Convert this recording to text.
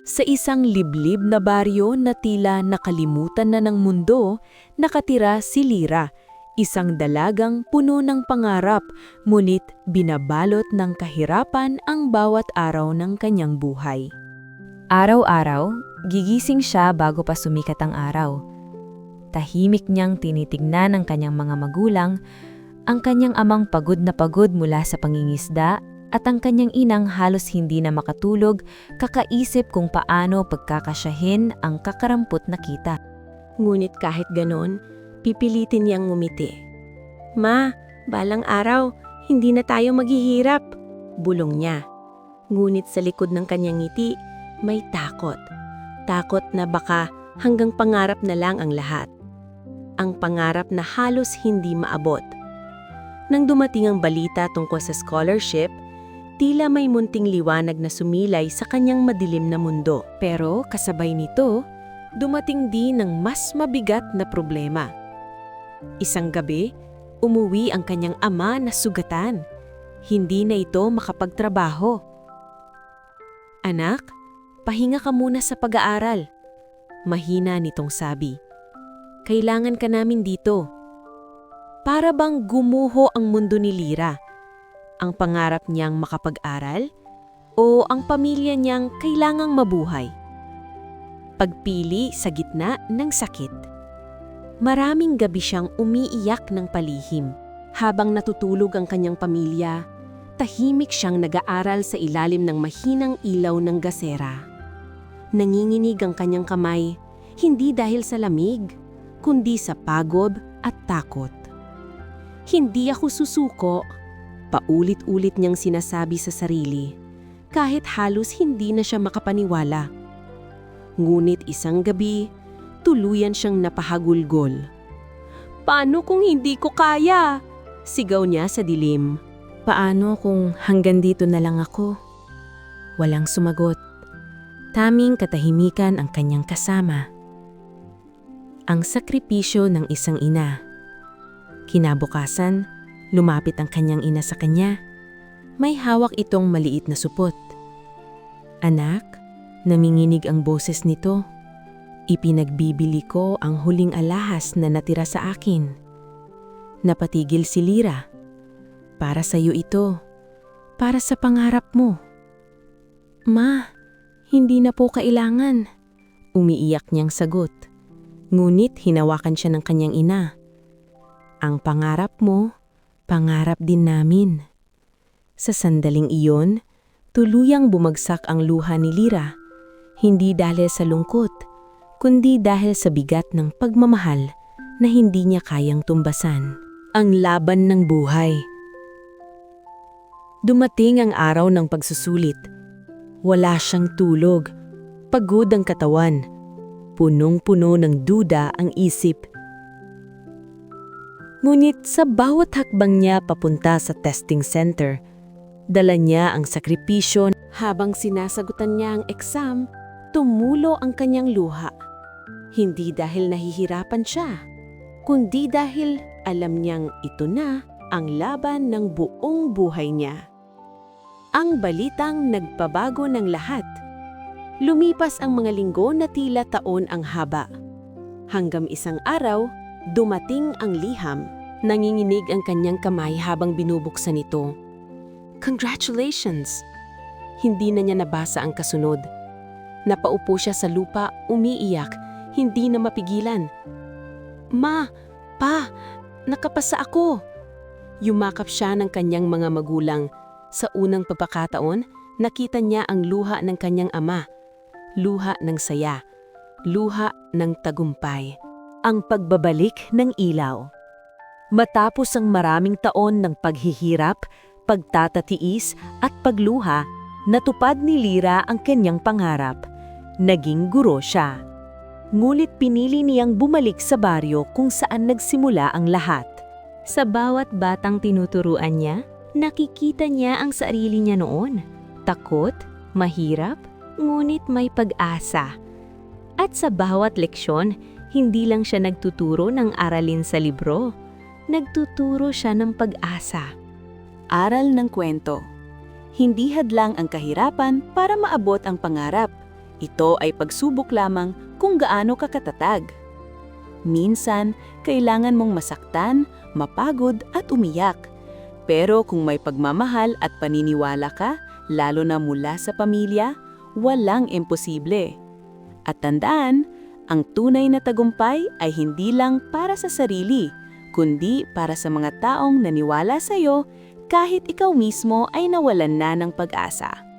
Sa isang liblib na baryo na tila nakalimutan na ng mundo, nakatira si Lyra, isang dalagang puno ng pangarap, ngunit binabalot ng kahirapan ang bawat araw ng kanyang buhay. Araw-araw, gigising siya bago pa sumikat ang araw. Tahimik niyang tinitignan ng kanyang mga magulang, ang kanyang amang pagod na pagod mula sa pangingisda at ang kanyang inang halos hindi na makatulog kakaisip kung paano pagkakasyahin ang kakarampot na kita. Ngunit kahit ganon, pipilitin niyang ngumiti. "Ma, balang araw, hindi na tayo maghihirap," bulong niya. Ngunit sa likod ng kanyang ngiti, may takot. Takot na baka hanggang pangarap na lang ang lahat. Ang pangarap na halos hindi maabot. Nang dumating ang balita tungkol sa scholarship, tila may munting liwanag na sumilay sa kanyang madilim na mundo. Pero kasabay nito, dumating din ang mas mabigat na problema. Isang gabi, umuwi ang kanyang ama na sugatan. Hindi na ito makapagtrabaho. "Anak, pahinga ka muna sa pag-aaral," mahina nitong sabi. "Kailangan ka namin dito." Para bang gumuho ang mundo ni Lyra. Ang pangarap niyang makapag-aral o ang pamilya niyang kailangang mabuhay. Pagpili sa gitna ng sakit. Maraming gabi siyang umiiyak ng palihim. Habang natutulog ang kanyang pamilya, tahimik siyang nag-aaral sa ilalim ng mahinang ilaw ng gasera. Nanginginig ang kanyang kamay, hindi dahil sa lamig, kundi sa pagod at takot. "Hindi ako susuko," paulit-ulit niyang sinasabi sa sarili, kahit halos hindi na siya makapaniwala. Ngunit isang gabi, tuluyan siyang napahagulgol. "Paano kung hindi ko kaya?" sigaw niya sa dilim. Paano kung hanggang dito na lang ako? Walang sumagot. Taming katahimikan ang kanyang kasama. Ang sakripisyo ng isang ina. Kinabukasan, lumapit ang kanyang ina sa kanya. May hawak itong maliit na supot. "Anak," naminginig ang boses nito. "Ipinagbibili ko ang huling alahas na natira sa akin." Napatigil si Lyra. "Para sa iyo ito. Para sa pangarap mo." "Ma, hindi na po kailangan," umiiyak niyang sagot. Ngunit hinawakan siya ng kanyang ina. "Ang pangarap mo, pangarap din namin." Sa sandaling iyon, tuluyang bumagsak ang luha ni Lyra, hindi dahil sa lungkot, kundi dahil sa bigat ng pagmamahal na hindi niya kayang tumbasan. Ang laban ng buhay. Dumating ang araw ng pagsusulit. Wala siyang tulog, pagod ang katawan, punong-puno ng duda ang isip. Ngunit sa bawat hakbang niya papunta sa testing center, dala niya ang sakripisyo. Habang sinasagutan niya ang exam, tumulo ang kanyang luha. Hindi dahil nahihirapan siya, kundi dahil alam niyang ito na ang laban ng buong buhay niya. Ang balitang nagpabago ng lahat. Lumipas ang mga linggo na tila taon ang haba. Hanggang isang araw, dumating ang liham. Nanginginig ang kanyang kamay habang binubuksan ito. "Congratulations!" Hindi na niya nabasa ang kasunod. Napaupo siya sa lupa, umiiyak, hindi na mapigilan. "Ma, Pa, nakapasa ako!" Yumakap siya ng kanyang mga magulang. Sa unang pagkakataon, nakita niya ang luha ng kanyang ama. Luha ng saya. Luha ng tagumpay. Ang pagbabalik ng ilaw. Matapos ang maraming taon ng paghihirap, pagtatatiis at pagluha, natupad ni Lyra ang kanyang pangarap. Naging guro siya. Ngunit pinili niyang bumalik sa baryo kung saan nagsimula ang lahat. Sa bawat batang tinuturuan niya, nakikita niya ang sarili niya noon. Takot, mahirap, ngunit may pag-asa. At sa bawat leksyon, hindi lang siya nagtuturo ng aralin sa libro. Nagtuturo siya ng pag-asa. Aral ng kwento. Hindi hadlang ang kahirapan para maabot ang pangarap. Ito ay pagsubok lamang kung gaano ka katatag. Minsan, kailangan mong masaktan, mapagod at umiyak. Pero kung may pagmamahal at paniniwala ka, lalo na mula sa pamilya, walang imposible. At tandaan, ang tunay na tagumpay ay hindi lang para sa sarili, kundi para sa mga taong naniwala sa'yo kahit ikaw mismo ay nawalan na ng pag-asa.